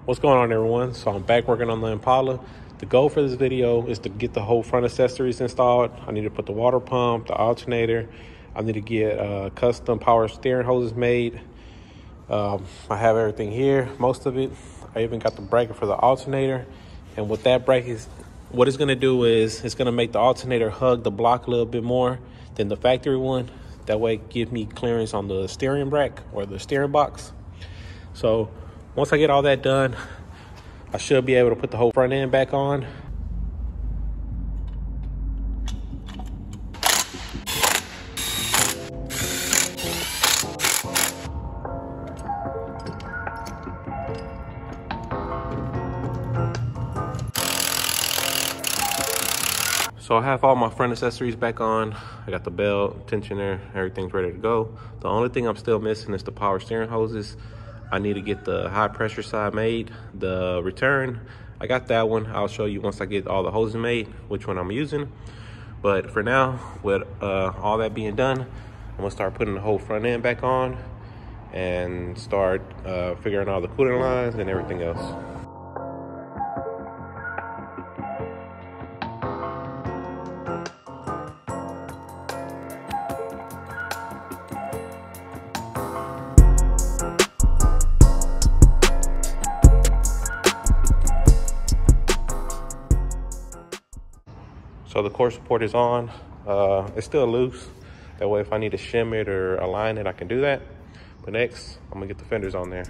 What's going on, everyone? So I'm back working on the Impala. The goal for this video is to get the whole front accessories installed. I need to put the water pump, the alternator. I need to get custom power steering hoses made. I have everything here, most of it. I even got the bracket for the alternator. And with that bracket, what it's gonna do is it's gonna make the alternator hug the block a little bit more than the factory one. That way it gives me clearance on the steering rack or the steering box. So once I get all that done, I should be able to put the whole front end back on. So I have all my front accessories back on. I got the belt, tensioner, everything's ready to go. The only thing I'm still missing is the power steering hoses. I need to get the high pressure side made. The return, I got that one. I'll show you once I get all the hoses made, which one I'm using. But for now, with all that being done, I'm gonna start putting the whole front end back on and start figuring out the cooling lines and everything else. So the core support is on. It's still loose. That way if I need to shim it or align it, I can do that. But next, I'm gonna get the fenders on there.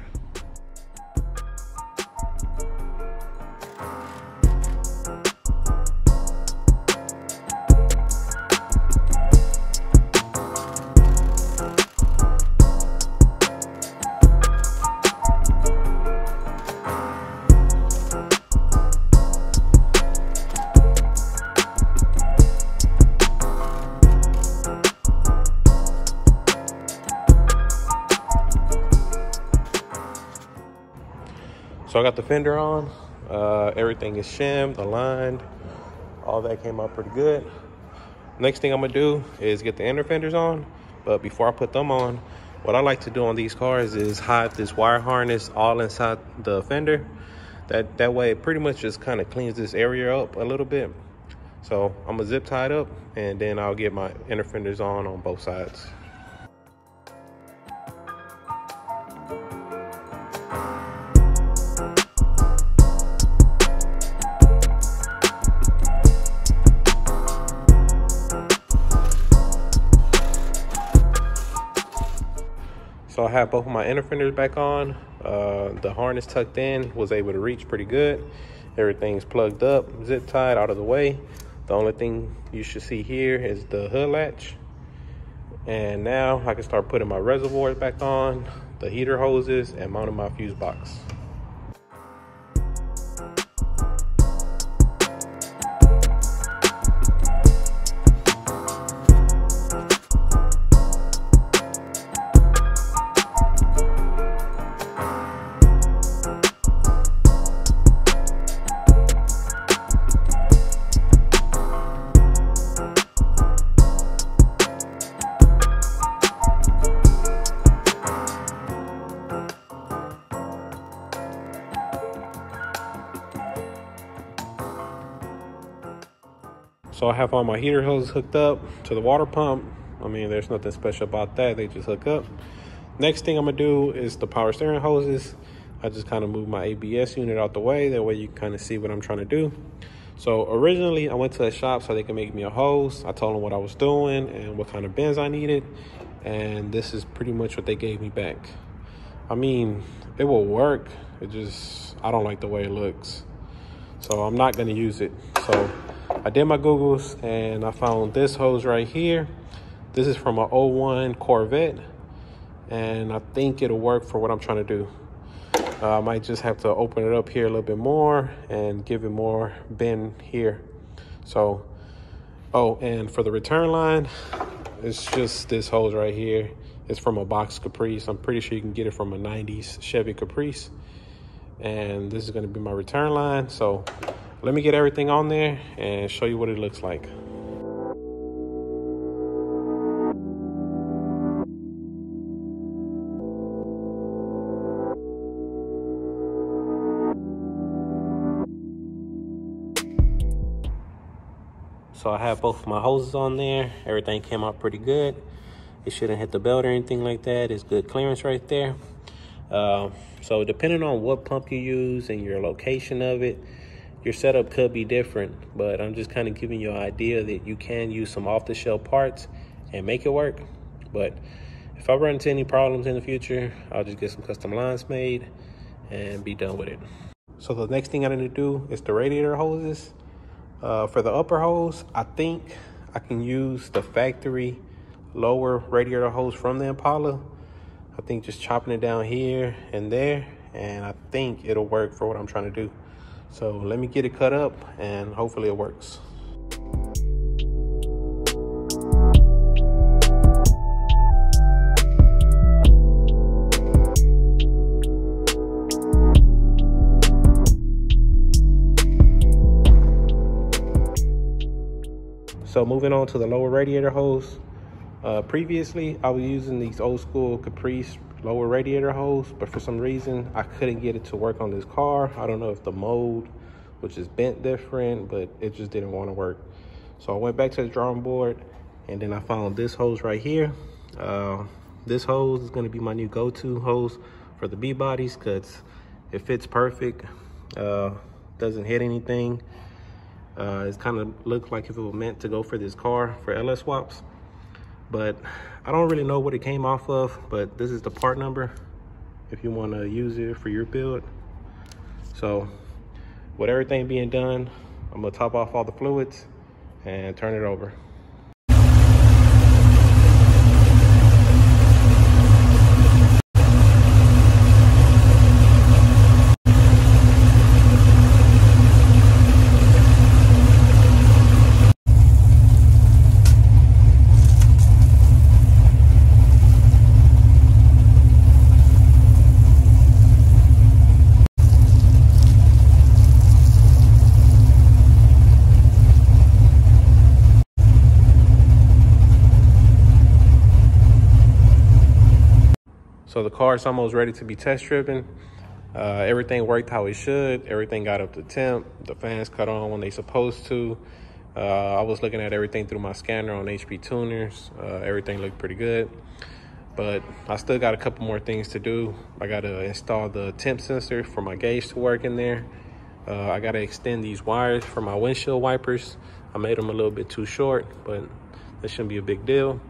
So I got the fender on, everything is shimmed, aligned, all that came out pretty good. Next thing I'm gonna do is get the inner fenders on, but before I put them on, what I like to do on these cars is hide this wire harness all inside the fender. That way it pretty much just kind of cleans this area up a little bit. So I'm gonna zip tie it up and then I'll get my inner fenders on both sides. So I have both of my inner fenders back on. The harness tucked in, was able to reach pretty good. Everything's plugged up, zip tied, out of the way. The only thing you should see here is the hood latch. And now I can start putting my reservoirs back on, the heater hoses, and mounting my fuse box. So I have all my heater hoses hooked up to the water pump. I mean, there's nothing special about that. They just hook up. Next thing I'm gonna do is the power steering hoses. I just kind of move my ABS unit out the way. That way you kind of see what I'm trying to do. So originally I went to a shop so they could make me a hose. I told them what I was doing and what kind of bends I needed. And this is pretty much what they gave me back. I mean, it will work. I don't like the way it looks. So I'm not gonna use it. So I did my Googles and I found this hose right here. This is from an '01 Corvette. And I think it'll work for what I'm trying to do. I might just have to open it up here a little bit more and give it more bend here. So, oh, and for the return line, it's just this hose right here. It's from a box Caprice. I'm pretty sure you can get it from a 90s Chevy Caprice. And this is gonna be my return line. So let me get everything on there and show you what it looks like. So I have both of my hoses on there. Everything came out pretty good. It shouldn't hit the belt or anything like that. It's good clearance right there. So depending on what pump you use and your location of it, your setup could be different, but I'm just kind of giving you an idea that you can use some off-the-shelf parts and make it work. But if I run into any problems in the future, I'll just get some custom lines made and be done with it. So the next thing I need to do is the radiator hoses. For the upper hose, I think I can use the factory lower radiator hose from the Impala. I think just chopping it down here and there, and I think it'll work for what I'm trying to do. So let me get it cut up and hopefully it works. So moving on to the lower radiator hose. Previously, I was using these old school Caprice lower radiator hose, but for some reason, I couldn't get it to work on this car. I don't know if the mold was just bent different, but it just didn't want to work. So I went back to the drawing board, and then I found this hose right here. This hose is going to be my new go-to hose for the B-bodies because it fits perfect, doesn't hit anything. It kind of looks like if it was meant to go for this car for LS swaps. But I don't really know what it came off of, but this is the part number if you want to use it for your build. So with everything being done, I'm gonna top off all the fluids and turn it over. So the car is almost ready to be test driven. Everything worked how it should. Everything got up to temp. The fans cut on when they supposed to. I was looking at everything through my scanner on HP Tuners. Everything looked pretty good. But I still got a couple more things to do. I got to install the temp sensor for my gauge to work in there. I got to extend these wires for my windshield wipers. I made them a little bit too short, but that shouldn't be a big deal.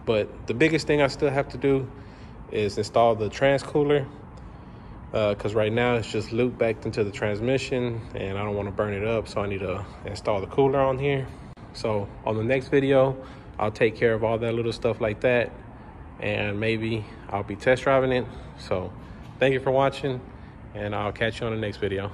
But the biggest thing I still have to do is install the trans cooler, because right now it's just looped back into the transmission and I don't want to burn it up, so I need to install the cooler on here. So on the next video, I'll take care of all that little stuff like that, and maybe I'll be test driving it. So thank you for watching, and I'll catch you on the next video.